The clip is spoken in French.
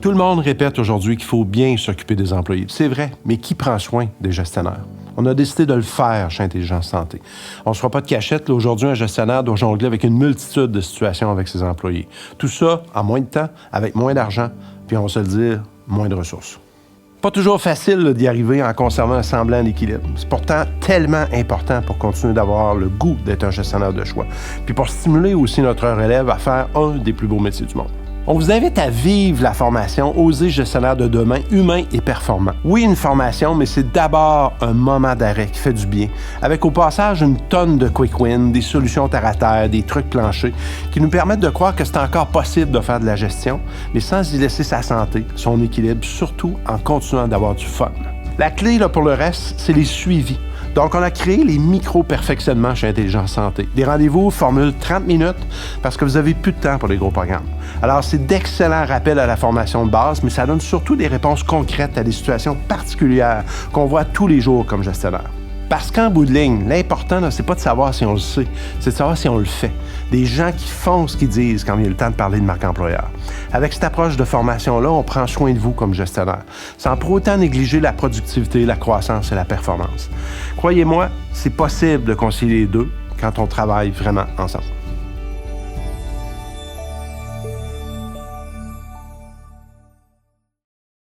Tout le monde répète aujourd'hui qu'il faut bien s'occuper des employés. C'est vrai, mais qui prend soin des gestionnaires? On a décidé de le faire chez Intelligence Santé. On ne se fera pas de cachette. Là, aujourd'hui, un gestionnaire doit jongler avec une multitude de situations avec ses employés. Tout ça en moins de temps, avec moins d'argent, puis on va se le dire, moins de ressources. Pas toujours facile là, d'y arriver en conservant un semblant d'équilibre. C'est pourtant tellement important pour continuer d'avoir le goût d'être un gestionnaire de choix, puis pour stimuler aussi notre relève à faire un des plus beaux métiers du monde. On vous invite à vivre la formation Oser gestionnaire de demain, humain et performant. Oui, une formation, mais c'est d'abord un moment d'arrêt qui fait du bien, avec au passage une tonne de quick wins, des solutions terre à terre, des trucs planchers, qui nous permettent de croire que c'est encore possible de faire de la gestion, mais sans y laisser sa santé, son équilibre, surtout en continuant d'avoir du fun. La clé là, pour le reste, c'est les suivis. Donc, on a créé les micro-perfectionnements chez Intelligence Santé. Des rendez-vous formule 30 minutes parce que vous avez plus de temps pour les gros programmes. Alors, c'est d'excellents rappels à la formation de base, mais ça donne surtout des réponses concrètes à des situations particulières qu'on voit tous les jours comme gestionnaire. Parce qu'en bout de ligne, l'important, là, c'est pas de savoir si on le sait, c'est de savoir si on le fait. Des gens qui font ce qu'ils disent quand il y a le temps de parler de marque employeur. Avec cette approche de formation-là, on prend soin de vous comme gestionnaire, sans pour autant négliger la productivité, la croissance et la performance. Croyez-moi, c'est possible de concilier les deux quand on travaille vraiment ensemble.